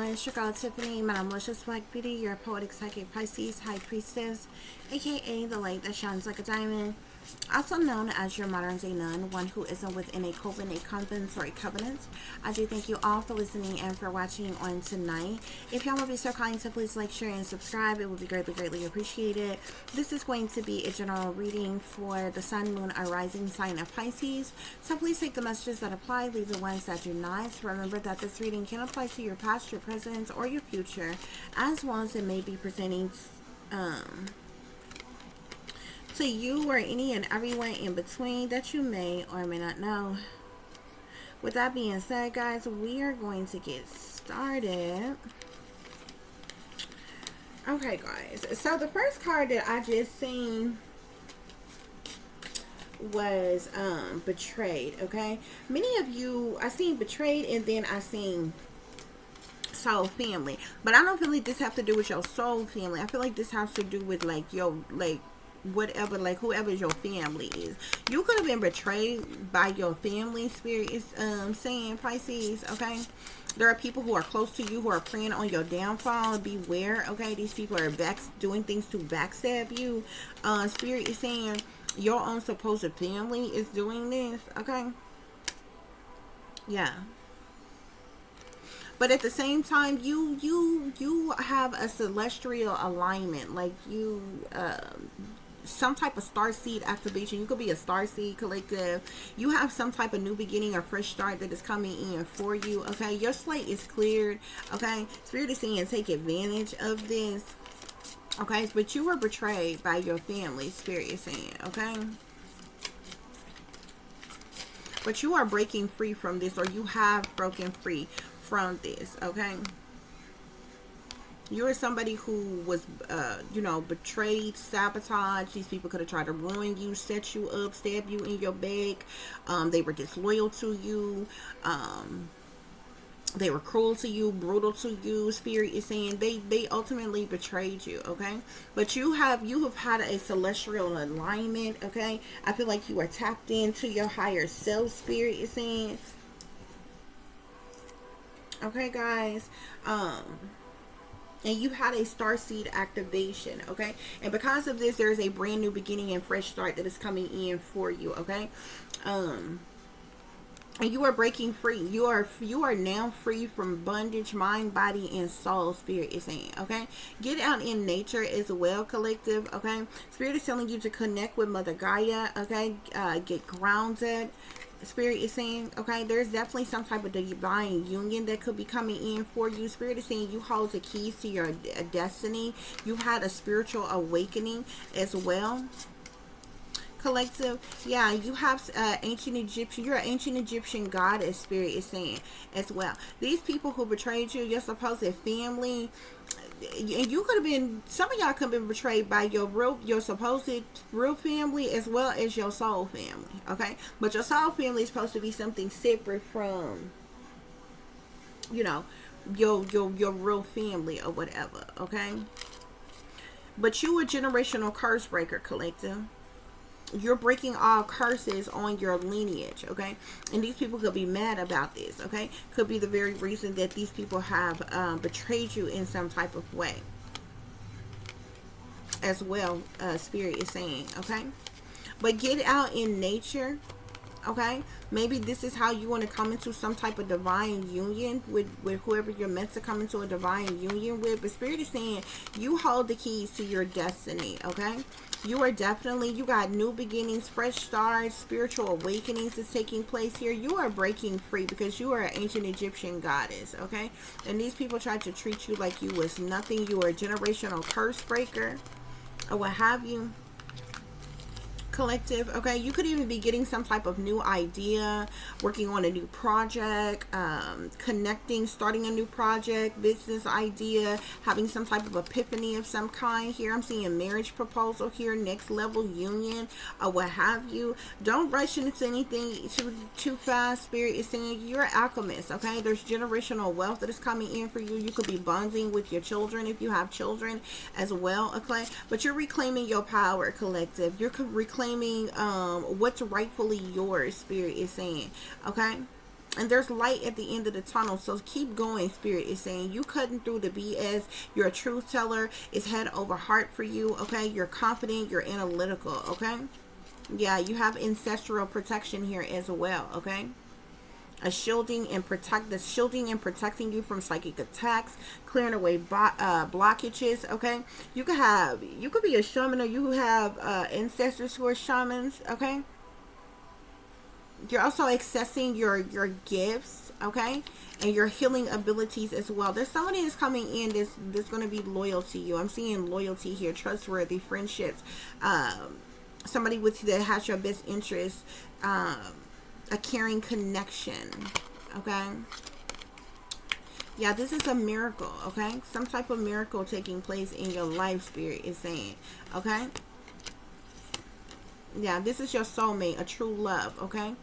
guys, your girl Tiffany, my malicious black beauty, your poetic psychic Pisces, high priestess, aka the light that shines like a diamond, also known as your modern day nun, one who isn't within a coven, a convent, or a covenant. I do thank you all for listening and for watching on tonight. If y'all would be so kind to please like, share, and subscribe, it would be greatly appreciated. This is going to be a general reading for the sun, moon, or rising sign of Pisces. So please take the messages that apply, leave the ones that do not. Remember that this reading can apply to your past, your present, or your future, as well as it may be presenting to you or any and everyone in between that you may or may not know. With that being said, guys, we are going to get started. Okay, guys, so the first card that I just seen was betrayed. Okay, many of you, I seen betrayed, and then I seen soul family, but I don't feel like this have to do with your soul family. I feel like this has to do with like your whatever, like whoever your family is. You could have been betrayed by your family. Spirit is saying, Pisces. Okay, there are people who are close to you who are preying on your downfall. Beware. Okay, these people are doing things to backstab you. Spirit is saying your own supposed family is doing this. Okay, yeah. But at the same time, you have a celestial alignment, like you some type of star seed activation. You could be a star seed collective. You have some type of new beginning or fresh start that is coming in for you. Okay, your slate is cleared. Okay, Spirit is saying take advantage of this. Okay, but you were betrayed by your family. Spirit is saying, okay, but you are breaking free from this, or you have broken free from this. Okay, you're somebody who was betrayed, sabotaged. These people could have tried to ruin you, set you up, stab you in your back. They were disloyal to you. They were cruel to you, brutal to you. Spirit is saying they ultimately betrayed you. Okay, but you have had a celestial alignment. Okay, I feel like you are tapped into your higher self. Spirit is saying, okay, guys, and you had a star seed activation. Okay, and because of this, there's a brand new beginning and fresh start that is coming in for you. Okay, and you are breaking free. You are now free from bondage, mind, body, and soul. Spirit is saying, okay, get out in nature as well, collective. Okay, Spirit is telling you to connect with Mother Gaia. Okay, get grounded. Spirit is saying, okay, there's definitely some type of divine union that could be coming in for you. Spirit is saying you hold the keys to your destiny. You had a spiritual awakening as well, collective. Yeah, you have ancient Egyptian, you're an ancient Egyptian goddess. Spirit is saying as well, these people who betrayed you, your supposed family, and you could have been, some of y'all could have been betrayed by your supposed real family as well as your soul family. Okay, but your soul family is supposed to be something separate from your real family or whatever. Okay, but you a generational curse breaker, collective. You're breaking all curses on your lineage. Okay, and these people could be mad about this. Okay, could be the very reason that these people have betrayed you in some type of way as well. Spirit is saying, okay, but get out in nature. Okay, maybe this is how you want to come into some type of divine union with whoever you're meant to come into a divine union with. But Spirit is saying you hold the keys to your destiny. Okay, you are definitely, you got new beginnings, fresh starts, spiritual awakenings is taking place here. You are breaking free because you are an ancient Egyptian goddess. Okay, and these people tried to treat you like you was nothing. You are a generational curse breaker or what have you, collective. Okay, you could even be getting some type of new idea, working on a new project, connecting, starting a new project, business idea, having some type of epiphany of some kind here. I'm seeing a marriage proposal here, next level union or what have you. Don't rush into anything too fast. Spirit is saying you're an alchemist. Okay, there's generational wealth that is coming in for you. You could be bonding with your children if you have children as well. Okay, but you're reclaiming your power, collective. You're reclaiming what's rightfully yours. Spirit is saying, okay, And there's light at the end of the tunnel. So keep going, Spirit is saying. You cutting through the BS. You're a truth teller. It's head over heart for you, okay? You're confident. You're analytical, okay? Yeah, you have ancestral protection here as well, okay? A shielding and protecting you from psychic attacks, clearing away blockages, okay? You could be a shaman, or you have ancestors who are shamans, okay? You're also accessing your gifts, okay, and your healing abilities as well. There's somebody that's coming in that's going to be loyal to you. I'm seeing loyalty here, trustworthy friendships, somebody with you that has your best interest, a caring connection, okay? Yeah, this is a miracle, okay? Some type of miracle taking place in your life, Spirit is saying, okay? Yeah, this is your soulmate, a true love, okay?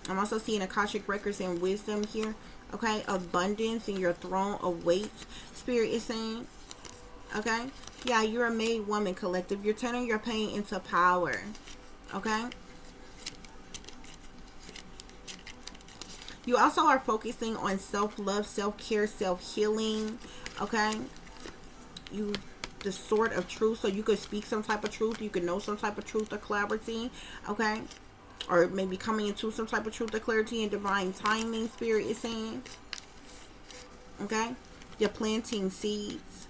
I'm also seeing Akashic records and wisdom here, okay? Abundance in your throne awaits, Spirit is saying, okay? Yeah, you're a made woman, collective. You're turning your pain into power, okay? You also are focusing on self-love, self-care, self-healing, okay? The sword of truth, so you could speak some type of truth, you could know some type of truth or clarity, okay? Or maybe coming into some type of truth or clarity and divine timing, Spirit is saying, okay? You're planting seeds.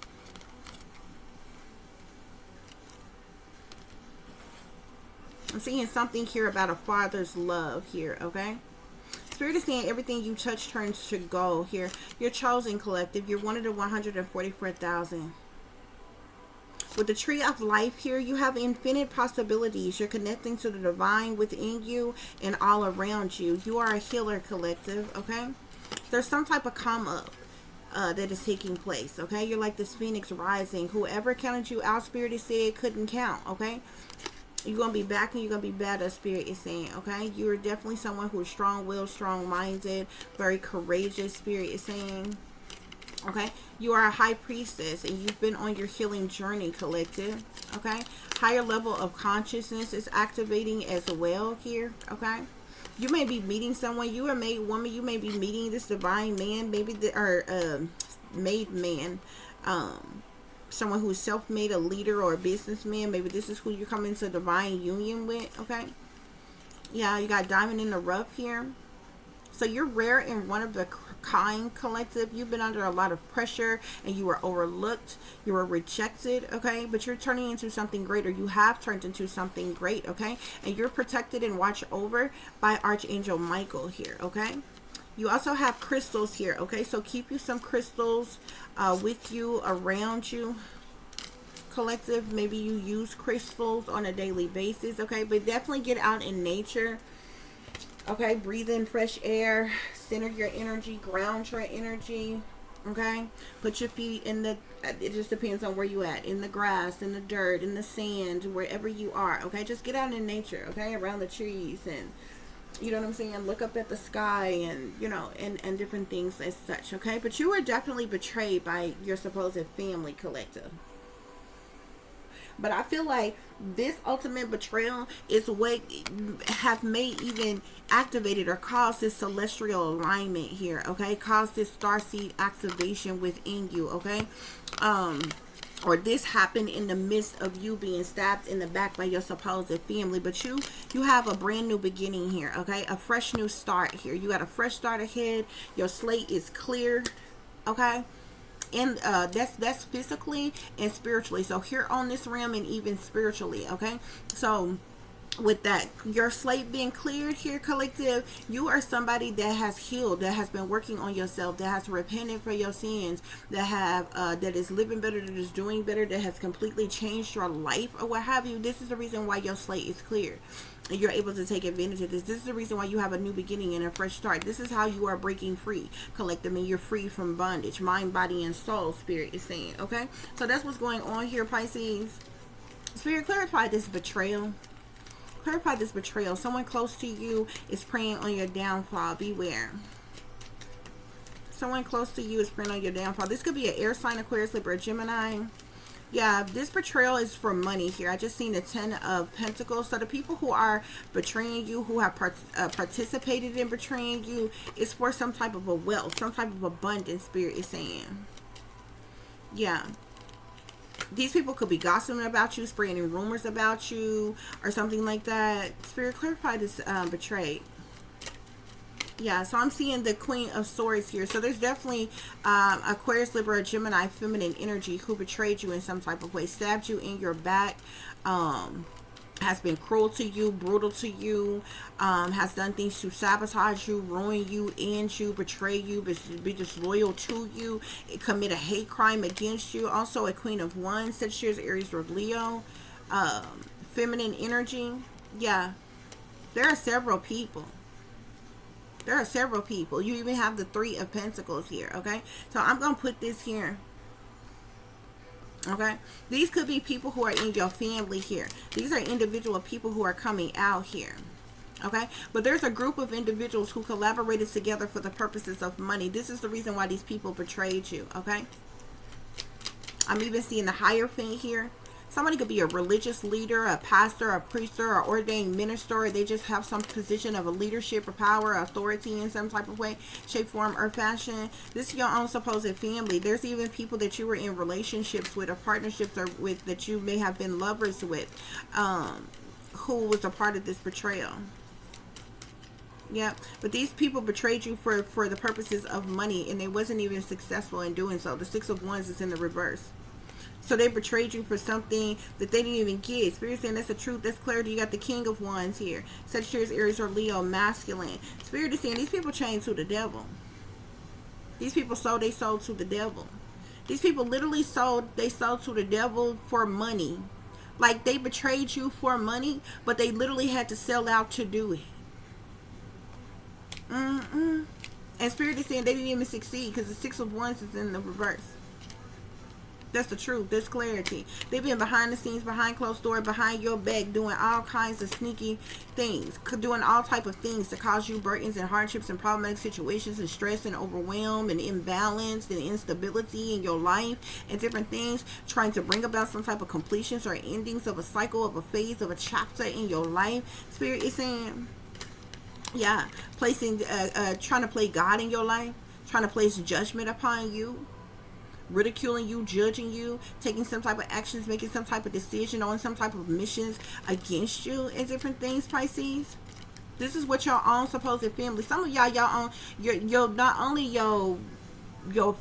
I'm seeing something here about a father's love here, okay? Spirit is saying everything you touch turns to gold here. You're chosen, collective. You're one of the 144,000. With the tree of life here, you have infinite possibilities. You're connecting to the divine within you and all around you. You are a healer, collective, okay? There's some type of come up that is taking place, okay? You're like this phoenix rising. Whoever counted you out, Spirit is saying, couldn't count, okay? You're going to be back and you're going to be better, Spirit is saying, okay? You're definitely someone who's strong-willed, strong-minded, very courageous, Spirit is saying. Okay, you are a high priestess and you've been on your healing journey, collective, okay? Higher level of consciousness is activating as well here, okay? You may be meeting someone. You are a made woman. You may be meeting this divine man, maybe made man, someone who's self-made, a leader or a businessman. Maybe this is who you're coming to divine union with, okay? Yeah, you got diamond in the rough here. So you're rare and one of the kind, collective. You've been under a lot of pressure and you were overlooked. You were rejected, okay? But you're turning into something greater. You have turned into something great, okay? And you're protected and watched over by Archangel Michael here, okay? You also have crystals here, okay? So keep you some crystals with you, around you, collective. Maybe you use crystals on a daily basis, okay? But definitely get out in nature. Okay, breathe in fresh air, center your energy, ground your energy, okay? Put your feet in the, it just depends on where you at, in the grass, in the dirt, in the sand, wherever you are, okay? Just get out in nature, okay? Around the trees and, you know what I'm saying? Look up at the sky and, you know, and different things as such, okay? But you were definitely betrayed by your supposed family, collective. But I feel like this ultimate betrayal is what have made even activated or caused this celestial alignment here, okay? Caused this starseed activation within you, okay? Or this happened in the midst of you being stabbed in the back by your supposed family. But you have a brand new beginning here, okay? A fresh new start here. You got a fresh start ahead. Your slate is clear, okay? And that's physically and spiritually. So here on this realm and even spiritually, okay? So with that, your slate being cleared here, collective, you are somebody that has healed, that has been working on yourself, that has repented for your sins, that have that is living better, that is doing better, that has completely changed your life or what have you. This is the reason why your slate is clear. And you're able to take advantage of this. This is the reason why you have a new beginning and a fresh start. This is how you are breaking free, collective, and you're free from bondage, mind, body, and soul, Spirit is saying, okay? So that's what's going on here, Pisces. Spirit, clarify this betrayal. Clarify this betrayal. Someone close to you is preying on your downfall. Beware. Someone close to you is preying on your downfall. This could be an air sign, Aquarius, Libra, Gemini. Yeah, this betrayal is for money here. I just seen the 10 of Pentacles. So the people who are betraying you, who have participated in betraying you, is for some type of a wealth, some type of abundance, Spirit is saying. Yeah. These people could be gossiping about you, spreading rumors about you, or something like that. Spirit, clarify this betrayed. Yeah, so I'm seeing the Queen of Swords here. So there's definitely Aquarius, Libra, Gemini, feminine energy who betrayed you in some type of way, stabbed you in your back, has been cruel to you, brutal to you, has done things to sabotage you, ruin you, end you, betray you, be disloyal to you, commit a hate crime against you. Also a Queen of Wands, Sagittarius, Aries, or Leo, feminine energy. Yeah, there are several people. There are several people. You even have the Three of Pentacles here, okay? So I'm going to put this here. Okay? These could be people who are in your family here. These are individual people who are coming out here. Okay? But there's a group of individuals who collaborated together for the purposes of money. This is the reason why these people betrayed you, okay? I'm even seeing the Hierophant here. Somebody could be a religious leader, a pastor, a priest, or ordained minister, or they just have some position of a leadership or power or authority in some type of way, shape, form, or fashion. This is your own supposed family. There's even people that you were in relationships with or partnerships or with that you may have been lovers with, who was a part of this betrayal. Yeah, but these people betrayed you for the purposes of money, and they wasn't even successful in doing so. The Six of Wands is in the reverse. So they betrayed you for something that they didn't even get. Spirit saying that's the truth, that's clarity. You got the King of Wands here. Sagittarius, Aries, or Leo, masculine. Spirit is saying these people chained to the devil. These people sold their soul to the devil. These people literally sold their soul to the devil for money. Like they betrayed you for money, but they literally had to sell out to do it. And Spirit is saying they didn't even succeed because the Six of Wands is in the reverse. That's the truth. That's clarity. They've been behind the scenes, behind closed doors, behind your back, doing all kinds of sneaky things, doing all type of things to cause you burdens and hardships and problematic situations and stress and overwhelm and imbalance and instability in your life and different things, trying to bring about some type of completions or endings of a cycle, of a phase, of a chapter in your life. Spirit is saying, yeah, placing, trying to play God in your life, trying to place judgment upon you, ridiculing you, judging you, taking some type of actions, making some type of decision on some type of missions against you and different things, Pisces. This is what your own supposed family. Some of y'all own your not only your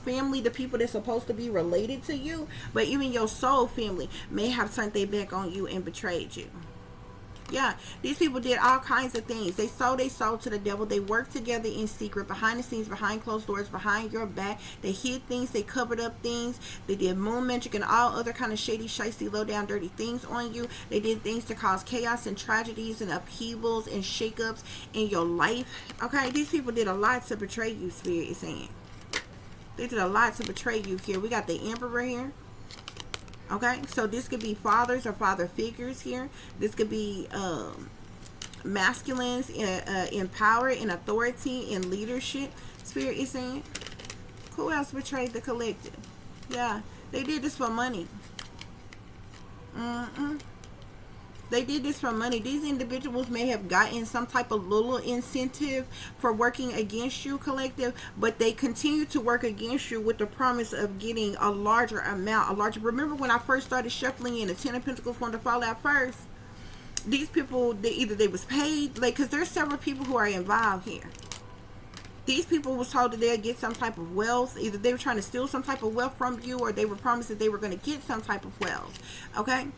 family, the people that's supposed to be related to you, but even your soul family may have turned their back on you and betrayed you. Yeah, these people did all kinds of things. They sold their soul to the devil. They worked together in secret, behind the scenes, behind closed doors, behind your back. They hid things. They covered up things. They did moon magic and all other kind of shady, shysty, low down, dirty things on you. They did things to cause chaos and tragedies and upheavals and shakeups in your life. Okay, these people did a lot to betray you, Spirit is saying. They did a lot to betray you here. We got the Emperor here. Okay, so this could be fathers or father figures here. This could be masculines in power, in authority, in leadership. Spirit is saying, who else betrayed the collective? Yeah, they did this for money. They did this for money. These individuals may have gotten some type of little incentive for working against you, collective, but they continue to work against you with the promise of getting a larger amount, remember when I first started shuffling in, the Ten of Pentacles wanted to fall out first? These people, they was paid, like, because there's several people who are involved here. These people was told that they'll get some type of wealth. Either they were trying to steal some type of wealth from you, or they were promised that they were going to get some type of wealth. Okay?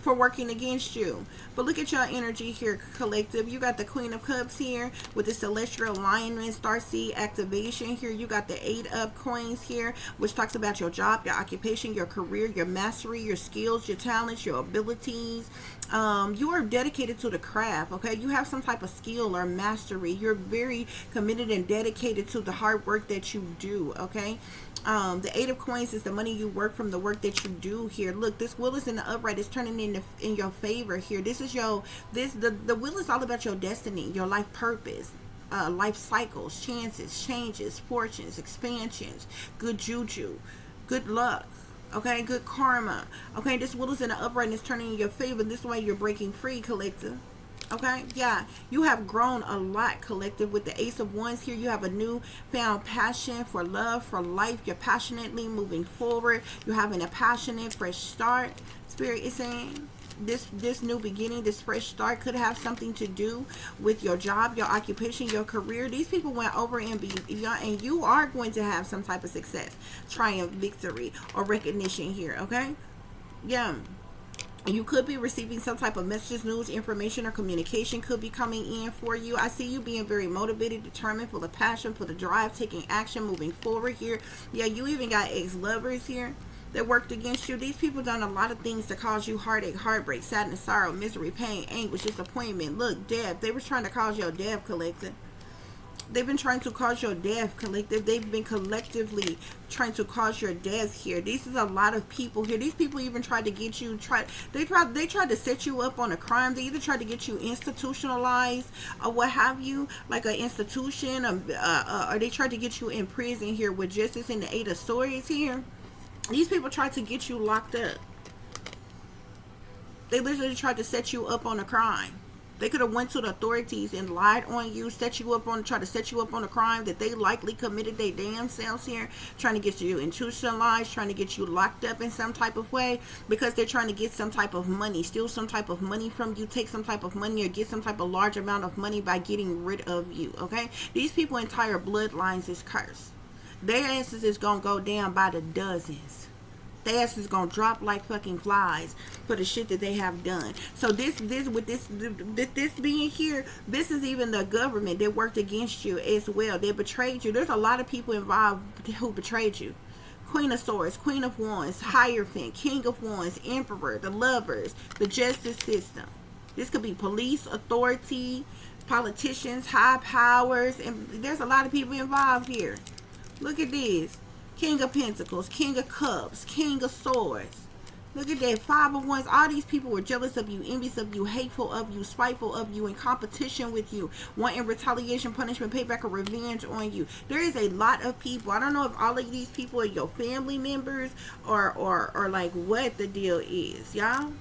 For working against you. But look at your energy here, collective. You got the Queen of Cups here with the celestial alignment, starseed activation here. You got the Eight of Coins here, which talks about your job, your occupation, your career, your mastery, your skills, your talents, your abilities. You are dedicated to the craft. Okay, you have some type of skill or mastery. You're very committed and dedicated to the hard work that you do. Okay. The Eight of Coins is the money you work from, the work that you do here. Look, this wheel is in the upright. It's turning in your favor here. This is the wheel is all about your destiny, your life purpose. life cycles, chances, changes, fortunes, expansions, good juju, good luck. Okay, good karma. Okay, this wheel is in the upright and it's turning in your favor. This way you're breaking free, collective. Okay, yeah, you have grown a lot, collective. With the Ace of Wands here, you have a new found passion for love, for life. You're passionately moving forward. You're having a passionate fresh start. Spirit is saying this new beginning, this fresh start could have something to do with your job, your occupation, your career. These people went over and beyond, and you are going to have some type of success, triumph, victory, or recognition here. Okay, yeah. You could be receiving some type of messages, news, information, or communication could be coming in for you. I see you being very motivated, determined, full of passion, full of drive, taking action, moving forward here. Yeah, you even got ex-lovers here that worked against you. These people done a lot of things to cause you heartache, heartbreak, sadness, sorrow, misery, pain, anguish, disappointment. Look, death. They were trying to cause your death, collective. They've been trying to cause your death, collective. They've been collectively trying to cause your death here. This is a lot of people here. These people even tried to get you, they tried to set you up on a crime. They either tried to get you institutionalized or what have you, like an institution, or they tried to get you in prison here with justice in the Eight of Swords here. These people tried to get you locked up. They literally tried to set you up on a crime. They could have went to the authorities and lied on you, try to set you up on a crime that they likely committed their damn selves here, trying to get you institutionalized, trying to get you locked up in some type of way, because they're trying to get some type of money, steal some type of money from you, take some type of money, or get some type of large amount of money by getting rid of you, okay? These people entire bloodlines is cursed. Their asses is gonna go down by the dozens. Their ass is gonna drop like fucking flies for the shit that they have done. So this being here, this is even the government that worked against you as well. They betrayed you. There's a lot of people involved who betrayed you. Queen of Swords, Queen of Wands, Hierophant, King of Wands, Emperor, the Lovers, the justice system. This could be police, authority, politicians, high powers, and there's a lot of people involved here. Look at this. King of Pentacles, King of Cups, King of Swords. Look at that. Five of Wands. All these people were jealous of you, envious of you, hateful of you, spiteful of you, in competition with you, wanting retaliation, punishment, payback, or revenge on you. There is a lot of people. I don't know if all of these people are your family members or like what the deal is, y'all.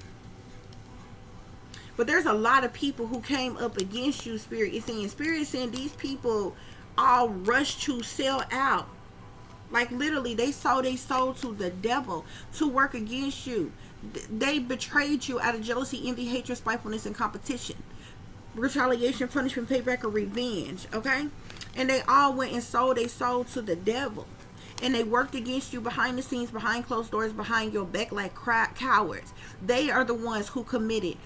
But there's a lot of people who came up against you, Spirit is saying. Spirit is saying these people all rushed to sell out. Like literally, they sold their soul to the devil to work against you. They betrayed you out of jealousy, envy, hatred, spitefulness, and competition. Retaliation, punishment, payback, or revenge. Okay? And they all went and sold their soul to the devil. And they worked against you behind the scenes, behind closed doors, behind your back like cowards. They are the ones who committed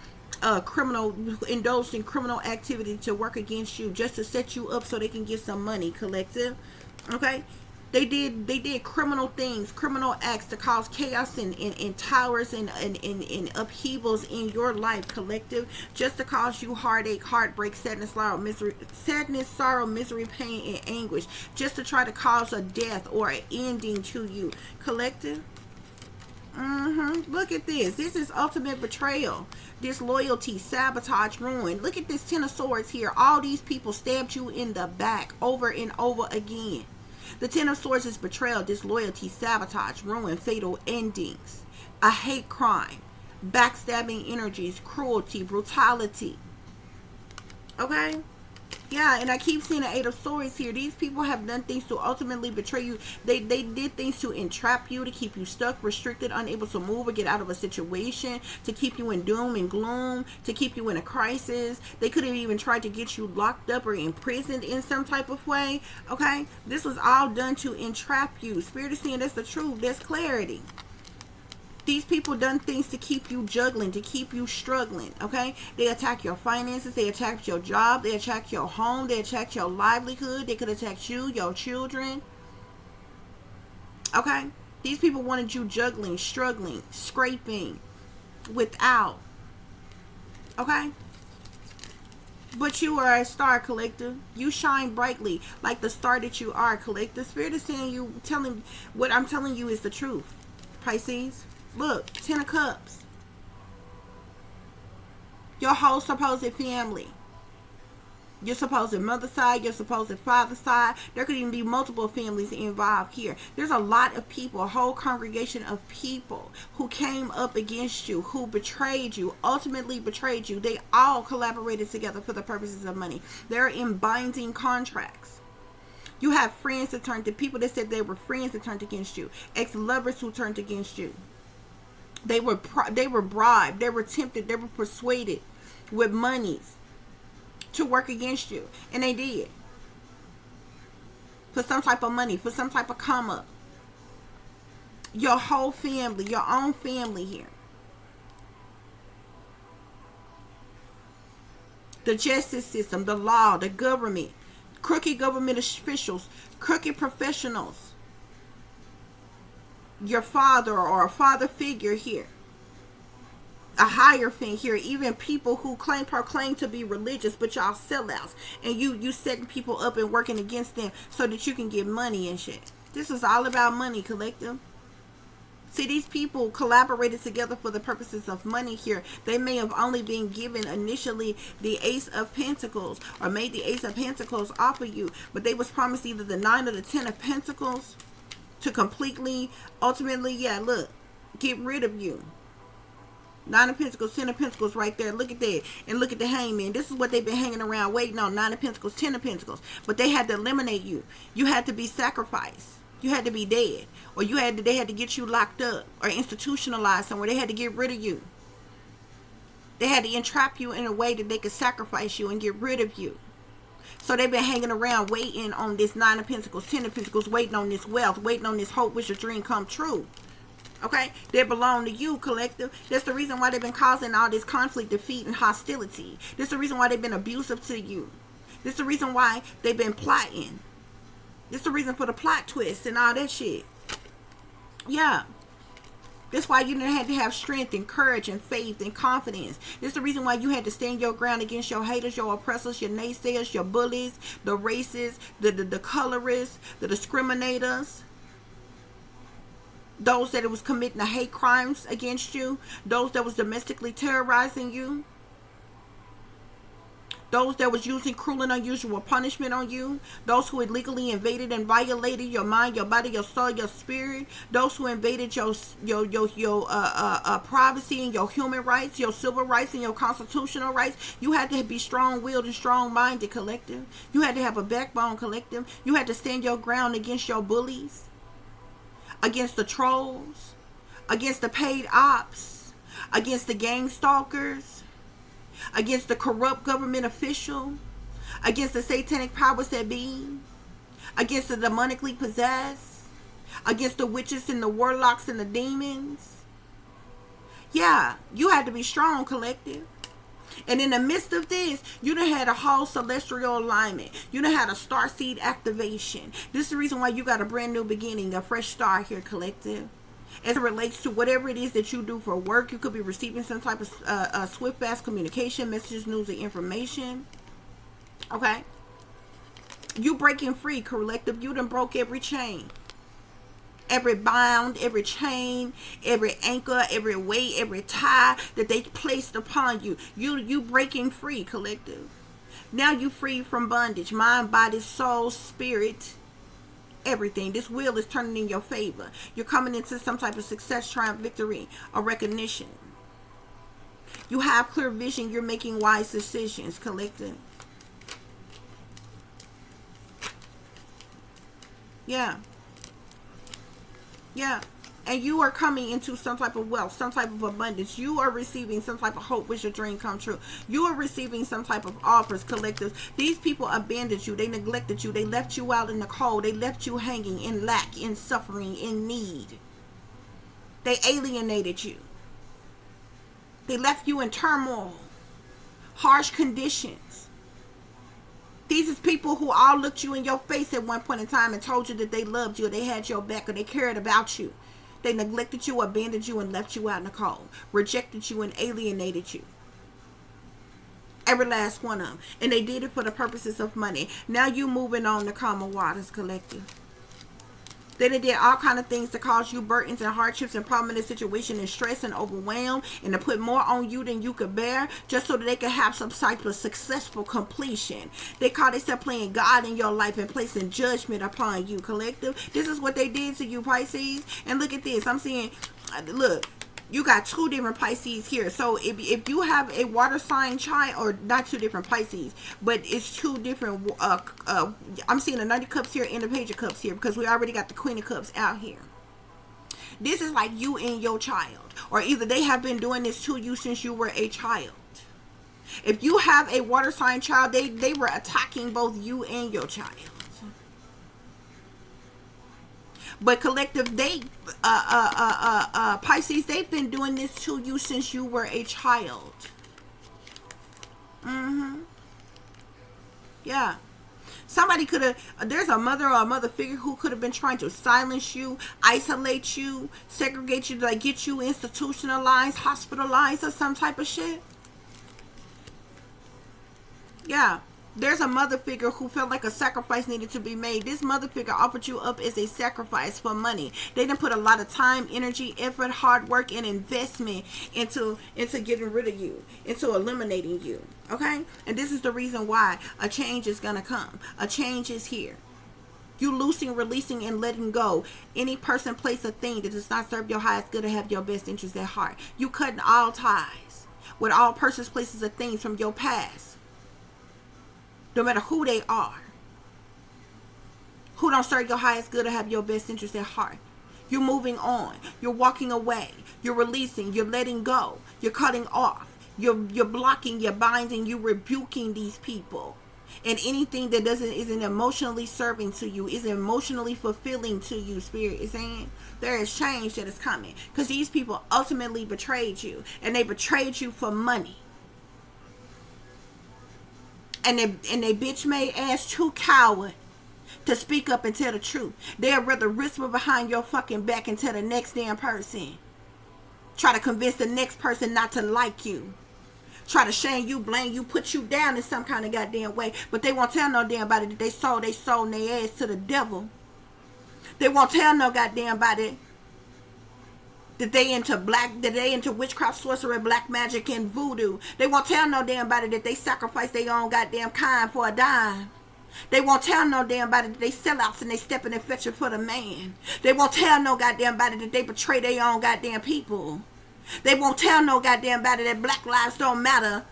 indulged in criminal activity to work against you, just to set you up so they can get some money, collective. Okay? They did criminal things, criminal acts to cause chaos and towers and upheavals in your life, collective, just to cause you heartache, heartbreak, sadness, sorrow, misery, pain, and anguish, just to try to cause a death or an ending to you, collective. Look at this. This is ultimate betrayal, disloyalty, sabotage, ruin. Look at this Ten of Swords here. All these people stabbed you in the back over and over again. The Ten of Swords is betrayal, disloyalty, sabotage, ruin, fatal endings, a hate crime, backstabbing energies, cruelty, brutality. Okay? Yeah, and I keep seeing the Eight of Swords here. These people have done things to ultimately betray you. They did things to entrap you, to keep you stuck, restricted, unable to move or get out of a situation, to keep you in doom and gloom, to keep you in a crisis. They could have even tried to get you locked up or imprisoned in some type of way. Okay? This was all done to entrap you. Spirit is saying that's the truth. There's clarity. These people done things to keep you juggling, to keep you struggling, okay? They attack your finances, they attack your job, they attack your home, they attack your livelihood, they could attack you, your children, okay? These people wanted you juggling, struggling, scraping, without, okay? But you are a star, collective. You shine brightly like the star that you are, collective. Spirit is saying what I'm telling you is the truth, Pisces. Look, Ten of Cups. Your whole supposed family. Your supposed mother side, your supposed father side. There could even be multiple families involved here. There's a lot of people, a whole congregation of people who came up against you, who betrayed you, ultimately betrayed you. They all collaborated together for the purposes of money. They're in binding contracts. You have friends that turned to people that said they were friends that turned against you. Ex-lovers who turned against you. They were bribed. They were tempted. They were persuaded with monies to work against you, and they did, for some type of money, for some type of come up. Your whole family, your own family here. The justice system, the law, the government, crooked government officials, crooked professionals, your father or a father figure here, a higher thing here, even people who proclaim to be religious, but y'all sellouts, and you setting people up and working against them so that you can get money and shit. This is all about money, collective. See, these people collaborated together for the purposes of money here. They may have only been given initially the Ace of Pentacles, or made the Ace of Pentacles off of you, but they was promised either the 9 or the 10 of Pentacles to completely, ultimately, yeah, look, get rid of you. 9 of Pentacles, 10 of Pentacles right there. Look at that. And look at the Hangman. This is what they've been hanging around waiting on. 9 of Pentacles, 10 of Pentacles. But they had to eliminate you. You had to be sacrificed. You had to be dead. Or they had to get you locked up or institutionalized somewhere. They had to get rid of you. They had to entrap you in a way that they could sacrifice you and get rid of you. So they've been hanging around waiting on this 9 of Pentacles, 10 of Pentacles, waiting on this wealth, waiting on this hope, wish your dream come true. Okay, they belong to you, collective. That's the reason why they've been causing all this conflict, defeat, and hostility. This is the reason why they've been abusive to you. This is the reason why they've been plotting. This is the reason for the plot twist and all that shit. Yeah. That's why you didn't have to have strength and courage and faith and confidence. This is the reason why you had to stand your ground against your haters, your oppressors, your naysayers, your bullies, the racists, the colorists, the discriminators. Those that it was committing the hate crimes against you. Those that was domestically terrorizing you. Those that was using cruel and unusual punishment on you. Those who illegally invaded and violated your mind, your body, your soul, your spirit. Those who invaded your privacy and your human rights, your civil rights and your constitutional rights. You had to be strong-willed and strong-minded, collective. You had to have a backbone, collective. You had to stand your ground against your bullies, against the trolls, against the paid ops, against the gang stalkers, against the corrupt government official, against the satanic powers that be, against the demonically possessed, against the witches and the warlocks and the demons. Yeah, you had to be strong, collective. And in the midst of this, you done had a whole celestial alignment. You done had a star seed activation. This is the reason why you got a brand new beginning, a fresh start here, collective. As it relates to whatever it is that you do for work, you could be receiving some type of swift, fast communication, messages, news, or information. Okay? You breaking free, collective. You done broke every chain. Every bound, every chain, every anchor, every weight, every tie that they placed upon you. You breaking free, collective. Now you free from bondage. Mind, body, soul, spirit, everything. This wheel is turning in your favor. You're coming into some type of success, triumph, victory, or recognition. You have clear vision. You're making wise decisions, collective. Yeah. Yeah. And you are coming into some type of wealth, some type of abundance. You are receiving some type of hope, wish your dream come true. You are receiving some type of offers, collectives. These people abandoned you. They neglected you. They left you out in the cold. They left you hanging in lack, in suffering, in need. They alienated you. They left you in turmoil, harsh conditions. These is people who all looked you in your face at one point in time and told you that they loved you, or they had your back, or they cared about you. They neglected you, abandoned you, and left you out in the cold. Rejected you and alienated you. Every last one of them. And they did it for the purposes of money. Now you moving on to calmer waters, collective. They done did all kind of things to cause you burdens and hardships and problem in this situation and stress and overwhelm, and to put more on you than you could bear, just so that they can have some type of successful completion. They call themselves playing God in your life and placing judgment upon you, collective. This is what they did to you, Pisces. And look at this. I'm seeing, look, you got two different Pisces here. So if you have a water sign child, or not two different Pisces, but it's two different, I'm seeing the Knight of Cups here and the Page of Cups here, because we already got the Queen of Cups out here. This is like you and your child, or either they have been doing this to you since you were a child. If you have a water sign child, they were attacking both you and your child. But collective, they Pisces, they've been doing this to you since you were a child. Yeah. Somebody could have, there's a mother or a mother figure who could have been trying to silence you, isolate you, segregate you, like get you institutionalized, hospitalized, or some type of shit. Yeah. There's a mother figure who felt like a sacrifice needed to be made. This mother figure offered you up as a sacrifice for money. They didn't put a lot of time, energy, effort, hard work, and investment into getting rid of you, into eliminating you. Okay? And this is the reason why a change is going to come. A change is here. You loosing, releasing, and letting go any person, place, or thing that does not serve your highest good or have your best interest at heart. You cutting all ties with all persons, places, or things from your past. No matter who they are, who don't serve your highest good or have your best interest at heart. You're moving on. You're walking away. You're releasing. You're letting go. You're cutting off. You're blocking. You're binding. You're rebuking these people. And anything that isn't emotionally serving to you, isn't emotionally fulfilling to you, Spirit is saying, there is change that is coming. Because these people ultimately betrayed you. And they betrayed you for money. And they bitch made ass too coward to speak up and tell the truth. They'd rather whisper behind your fucking back and tell the next damn person. Try to convince the next person not to like you. Try to shame you, blame you, put you down in some kind of goddamn way. But they won't tell no damn body that they sold their ass to the devil. They won't tell no goddamn body that they into witchcraft, sorcery, black magic, and voodoo. They won't tell no damn body that they sacrifice their own goddamn kind for a dime. They won't tell no damn body that they sellouts and they stepping and fetching for the man. They won't tell no goddamn body that they betray their own goddamn people. They won't tell no goddamn body that black lives don't matter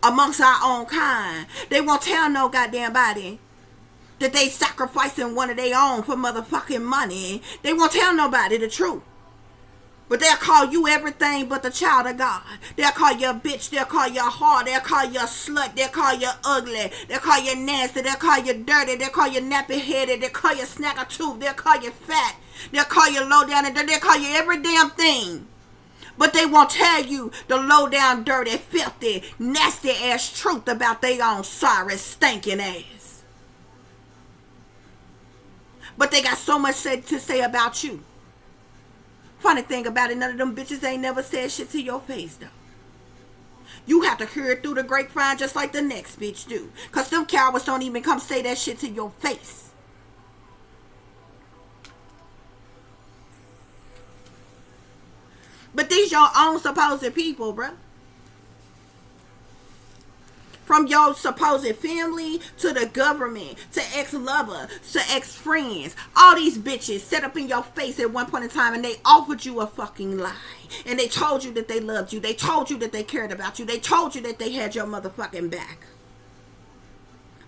amongst our own kind. They won't tell no goddamn body that they sacrificing one of their own for motherfucking money. They won't tell nobody the truth. But they'll call you everything but the child of God. They'll call you a bitch. They'll call you a whore. They'll call you a slut. They'll call you ugly. They'll call you nasty. They'll call you dirty. They'll call you nappy-headed. They'll call you snacker tooth. They'll call you fat. They'll call you low down. And they'll call you every damn thing. But they won't tell you the low down, dirty, filthy, nasty ass truth about their own sorry, stinking ass. But they got so much to say about you. Funny thing about it, none of them bitches ain't never said shit to your face, though. You have to hear it through the grapevine just like the next bitch do. Because them cowards don't even come say that shit to your face. But these your own supposed people, bruh. From your supposed family to the government, to ex-lover, to ex-friends. All these bitches set up in your face at one point in time and they offered you a fucking lie. And they told you that they loved you. They told you that they cared about you. They told you that they had your motherfucking back.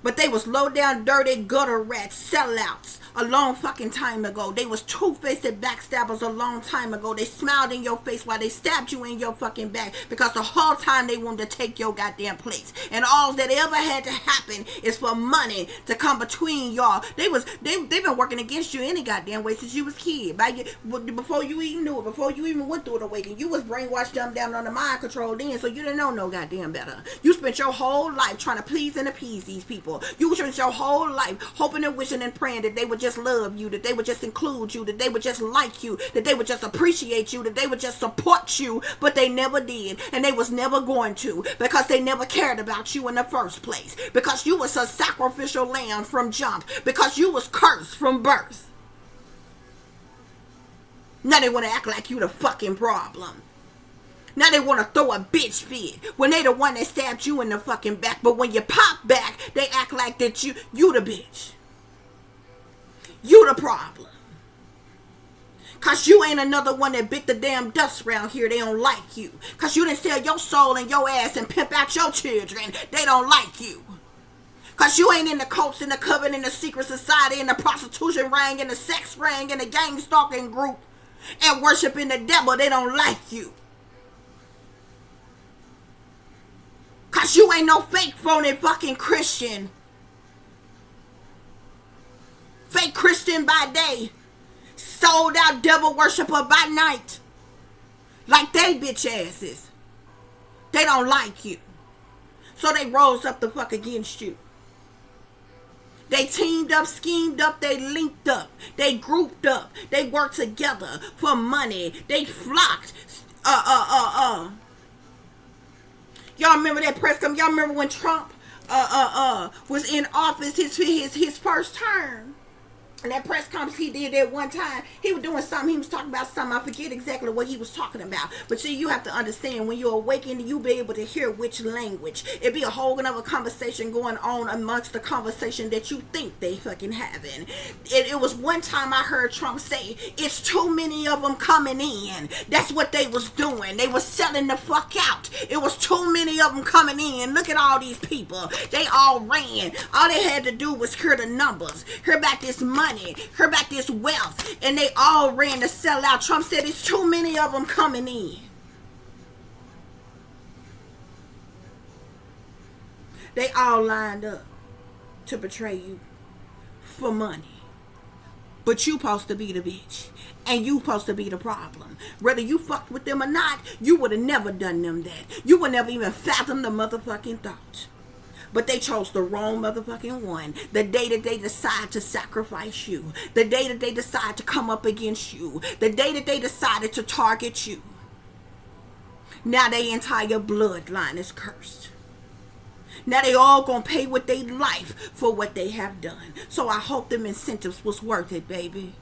But they was low down, dirty, gutter rats, sellouts a long fucking time ago. They was two-faced backstabbers a long time ago. They smiled in your face while they stabbed you in your fucking back because the whole time they wanted to take your goddamn place. And all that ever had to happen is for money to come between y'all. They've been working against you any goddamn way since you was a kid. Before you even knew it, before you even went through the awakening, you was brainwashed, dumbed down under mind control then, so you didn't know no goddamn better. You spent your whole life trying to please and appease these people. You spent your whole life hoping and wishing and praying that they would just love you, that they would just include you, that they would just like you, that they would just appreciate you, that they would just support you, but they never did, and they was never going to, because they never cared about you in the first place, because you was a sacrificial lamb from jump, because you was cursed from birth. Now they want to act like you the fucking problem. Now they want to throw a bitch fit when they the one that stabbed you in the fucking back. But when you pop back, they act like that you the bitch. You the problem. Cause you ain't another one that bit the damn dust around here. They don't like you. Cause you didn't sell your soul and your ass and pimp out your children. They don't like you. Cause you ain't in the cults, in the coven, in the secret society, in the prostitution ring, in the sex ring, in the gang stalking group, and worshiping the devil. They don't like you. Cause you ain't no fake phony fucking Christian. Fake Christian by day. Sold out devil worshiper by night. Like they bitch asses. They don't like you. So they rose up the fuck against you. They teamed up, schemed up, they linked up, they grouped up, they worked together for money, they flocked. Y'all remember that press conference? Y'all remember when Trump was in office his first term? And that press conference he did at one time, he was doing something, he was talking about something, I forget exactly what he was talking about. But see, you have to understand, when you're awakened, you'll be able to hear which language. It'd be a whole other conversation going on amongst the conversation that you think they fucking having. It was one time I heard Trump say, it's too many of them coming in. That's what they was doing. They was selling the fuck out. It was too many of them coming in. Look at all these people. They all ran. All they had to do was hear the numbers, hear about this money, hear about this wealth, and they all ran to sell out. Trump said it's too many of them coming in. They all lined up to betray you for money. But you supposed to be the bitch, and you supposed to be the problem. Whether you fucked with them or not, you would have never done them that. You would never even fathom the motherfucking thought. But they chose the wrong motherfucking one. The day that they decide to sacrifice you. The day that they decide to come up against you. The day that they decided to target you. Now their entire bloodline is cursed. Now they all gonna pay with their life for what they have done. So I hope them incentives was worth it, baby.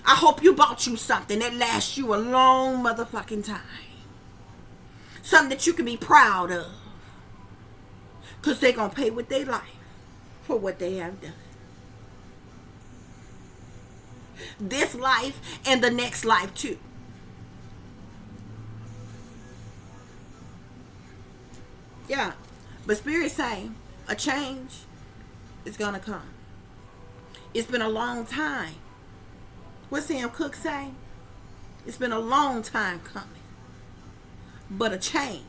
I hope you bought you something that lasts you a long motherfucking time. Something that you can be proud of. Because they're going to pay with their life for what they have done. This life and the next life too. Yeah. But Spirit's saying a change is going to come. It's been a long time. What's Sam Cooke saying? It's been a long time coming. But a change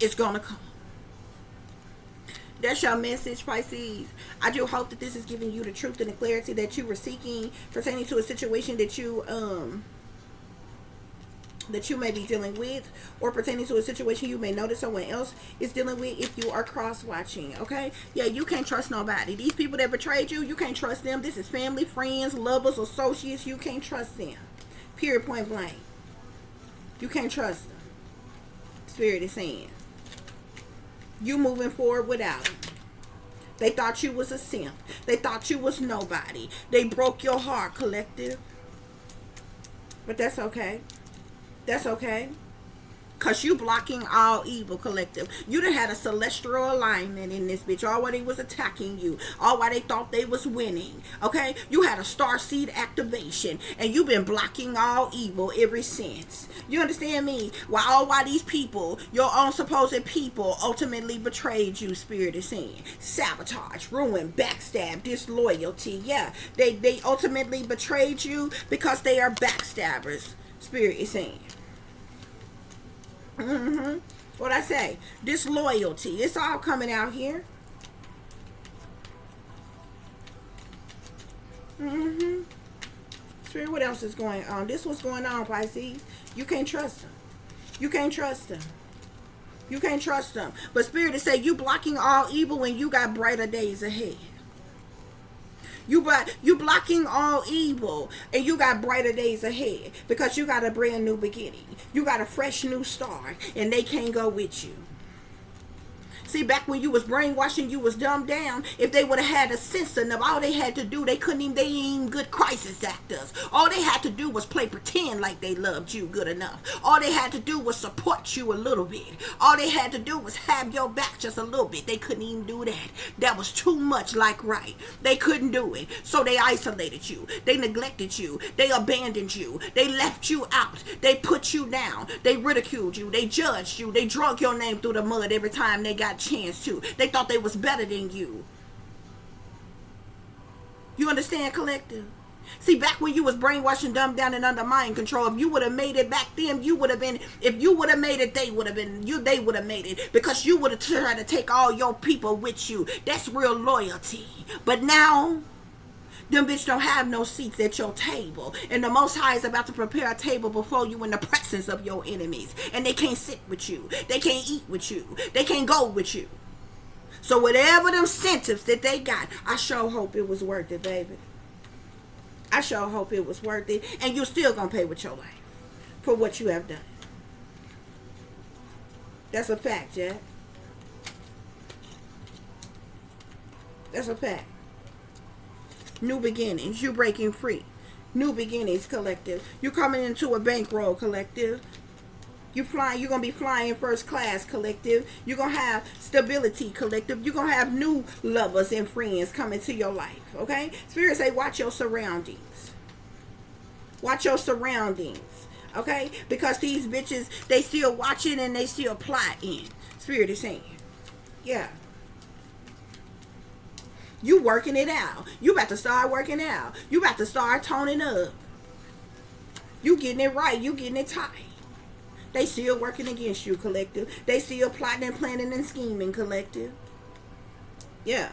is going to come. That's your message, Pisces. I do hope that this is giving you the truth and the clarity that you were seeking pertaining to a situation that you may be dealing with, or pertaining to a situation you may notice someone else is dealing with if you are cross-watching, okay? Yeah, you can't trust nobody. These people that betrayed you, you can't trust them. This is family, friends, lovers, associates. You can't trust them. Period, point blank. You can't trust them. Spirit is saying you moving forward without them. They thought you was a simp. They thought you was nobody. They broke your heart, collective. But that's okay. That's okay. Because you blocking all evil, collective. You done had a celestial alignment in this bitch. All while they was attacking you. All while they thought they was winning. Okay? You had a starseed activation. And you've been blocking all evil ever since. You understand me? All while these people, your own supposed people, ultimately betrayed you, Spirit is saying. Sabotage, ruin, backstab, disloyalty. Yeah. They ultimately betrayed you because they are backstabbers. Spirit is saying. What I say? Disloyalty. It's all coming out here. Spirit, what else is going on? This what's going on, Pisces. You can't trust them. You can't trust them. You can't trust them. But Spirit is saying you blocking all evil when you got brighter days ahead. You blocking all evil, and you got brighter days ahead because you got a brand new beginning. You got a fresh new start, and they can't go with you. See, back when you was brainwashing, you was dumbed down. If they would have had a sense enough, all they had to do, they ain't even good crisis actors. All they had to do was play pretend like they loved you good enough. All they had to do was support you a little bit. All they had to do was have your back just a little bit. They couldn't even do that. That was too much like right. They couldn't do it. So they isolated you. They neglected you. They abandoned you. They left you out. They put you down. They ridiculed you. They judged you. They drug your name through the mud every time they got a chance to. They thought they was better than you. You understand, collective? See, back when you was brainwashing, dumbed down, and under mind control, if you would have made it back then, you would have been, if you would have made it, they would have been, they would have made it, because you would have tried to take all your people with you. That's real loyalty. But now, them bitch don't have no seats at your table. And the Most High is about to prepare a table before you in the presence of your enemies. And they can't sit with you. They can't eat with you. They can't go with you. So whatever them incentives that they got, I sure hope it was worth it, baby. I sure hope it was worth it. And you're still going to pay with your life for what you have done. That's a fact, Jack. That's a fact. New beginnings. You breaking free. New beginnings, collective. You're coming into a bankroll, collective. You're going to be flying first class, collective. You're going to have stability, collective. You're going to have new lovers and friends coming to your life, okay? Spirit say, watch your surroundings. Watch your surroundings, okay? Because these bitches, they still watching and they still plotting. Spirit is saying, yeah. You working it out. You about to start working out. You about to start toning up. You getting it right. You getting it tight. They still working against you, collective. They still plotting and planning and scheming, collective. Yeah.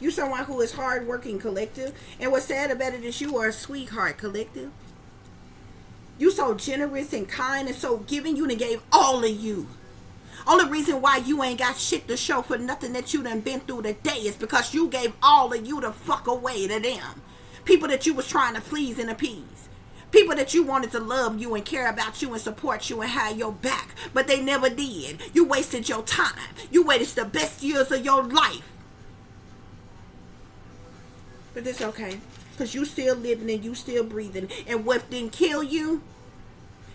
You someone who is hardworking, collective. And what's sad about it is you are a sweetheart, collective. You so generous and kind and so giving. You done gave all of you. Only reason why you ain't got shit to show for nothing that you done been through today is because you gave all of you the fuck away to them. People that you was trying to please and appease. People that you wanted to love you and care about you and support you and have your back. But they never did. You wasted your time. You wasted the best years of your life. But it's okay. Because you still living and you still breathing. And what didn't kill you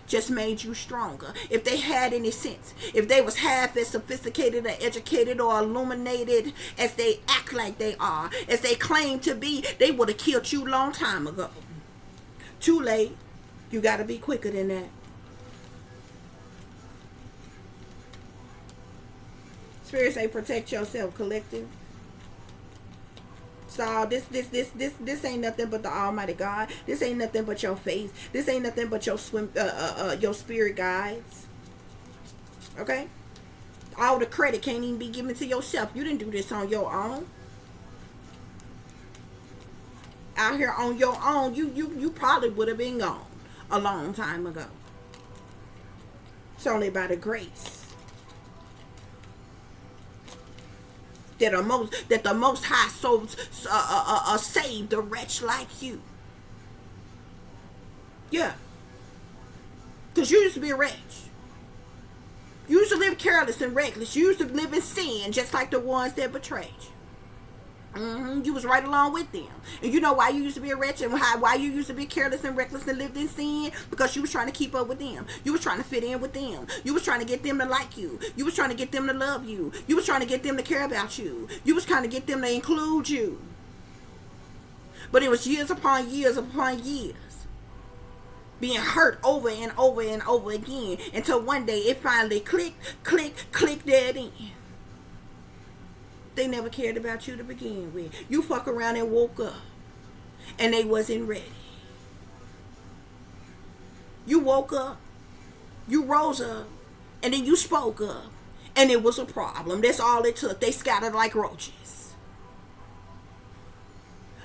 just made you stronger. If they had any sense, if they was half as sophisticated or educated or illuminated as they act like they are, as they claim to be, they would have killed you a long time ago. Too late. You got to be quicker than that. Spirit say protect yourself, collective. So this ain't nothing but the Almighty God. This ain't nothing but your faith. This ain't nothing but your your spirit guides. Okay? All the credit can't even be given to yourself. You didn't do this on your own. Out here on your own, you probably would have been gone a long time ago. It's only by the grace that the most high souls saved a wretch like you. Yeah. Because you used to be a wretch. You used to live careless and reckless. You used to live in sin just like the ones that betrayed you. You was right along with them. And you know why you used to be a wretch and why you used to be careless and reckless and lived in sin? Because you was trying to keep up with them. You was trying to fit in with them. You was trying to get them to like you. You was trying to get them to love you. You was trying to get them to care about you. You was trying to get them to include you. But it was years upon years upon years being hurt over and over and over again until one day it finally clicked dead in. They never cared about you to begin with. You fuck around and woke up and they wasn't ready. You woke up, you rose up, and then you spoke up, and it was a problem. That's all it took. They scattered like roaches.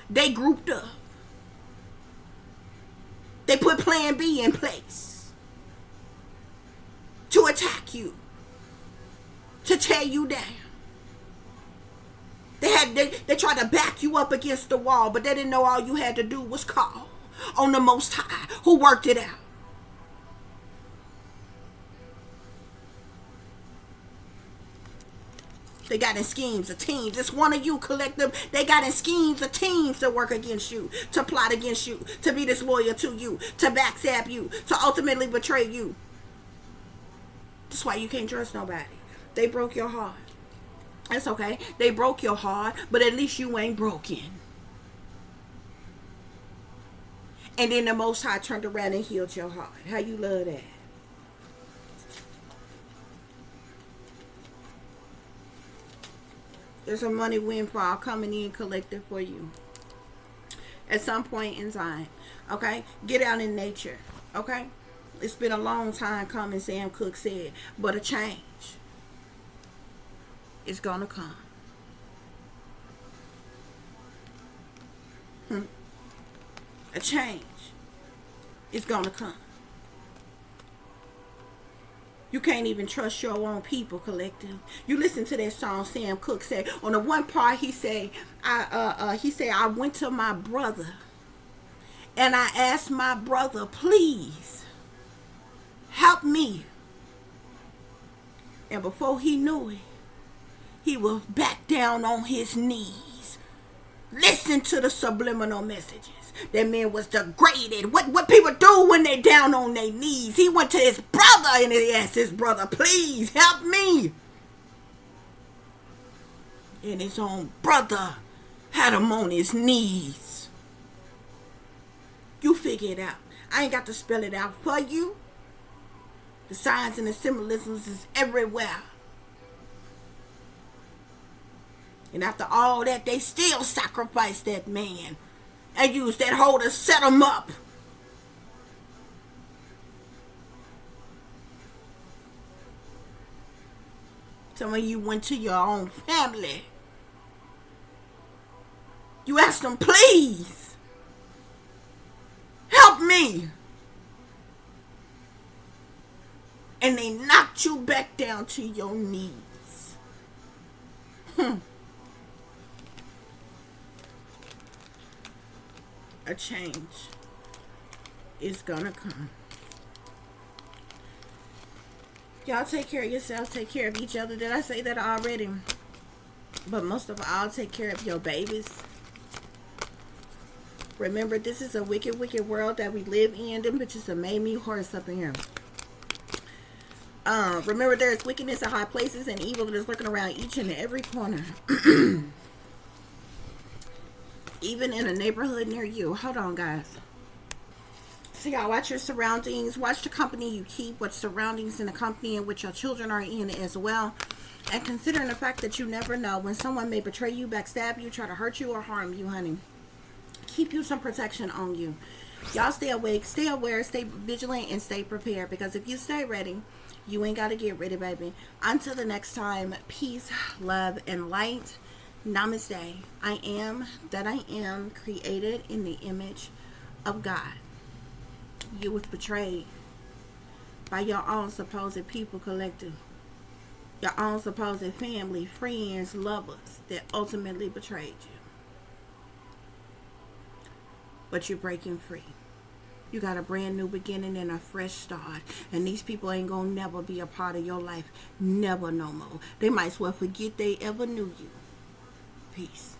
They grouped up. They put plan B in place to attack you, to tear you down. They tried to back you up against the wall, but they didn't know all you had to do was call on the Most High who worked it out. They got in schemes of teams. It's one of you, collective. They got in schemes of teams to work against you, to plot against you, to be disloyal to you, to backstab you, to ultimately betray you. That's why you can't trust nobody. They broke your heart. That's okay. They broke your heart, but at least you ain't broken. And then the Most High turned around and healed your heart. How you love that? There's a money windfall coming in, collective, for you at some point in time. Okay? Get out in nature. Okay? It's been a long time coming, Sam Cooke said, but a change is going to come. A change is going to come. You can't even trust your own people, collective. You listen to that song Sam Cooke said. On the one part, he said, I went to my brother and I asked my brother, please help me. And before he knew it, he was back down on his knees. Listen to the subliminal messages. That man was degraded. What people do when they down on their knees. He went to his brother and he asked his brother, please help me. And his own brother had him on his knees. You figure it out. I ain't got to spell it out for you. The signs and the symbolisms is everywhere. And after all that, they still sacrificed that man and used that hoe to set him up. Some of you went to your own family. You asked them, please help me. And they knocked you back down to your knees. A change is gonna come. Y'all take care of yourselves, take care of each other. Did I say that already? But most of all, take care of your babies. Remember, this is a wicked, wicked world that we live in. Them bitches have made me hoarse up in here. Remember, there is wickedness in high places and evil that is lurking around each and every corner. Even in a neighborhood near you. Hold on, guys. So y'all, watch your surroundings. Watch the company you keep. What surroundings in the company in which your children are in as well. And considering the fact that you never know when someone may betray you, backstab you, try to hurt you, or harm you, honey. Keep you some protection on you. Y'all stay awake, stay aware, stay vigilant, and stay prepared. Because if you stay ready, you ain't got to get ready, baby. Until the next time, peace, love, and light. Namaste. I am that I am, created in the image of God. You was betrayed by your own supposed people, collective. Your own supposed family, friends, lovers that ultimately betrayed you. But you're breaking free. You got a brand new beginning and a fresh start. And these people ain't gonna never be a part of your life. Never no more. They might as well forget they ever knew you. Peace.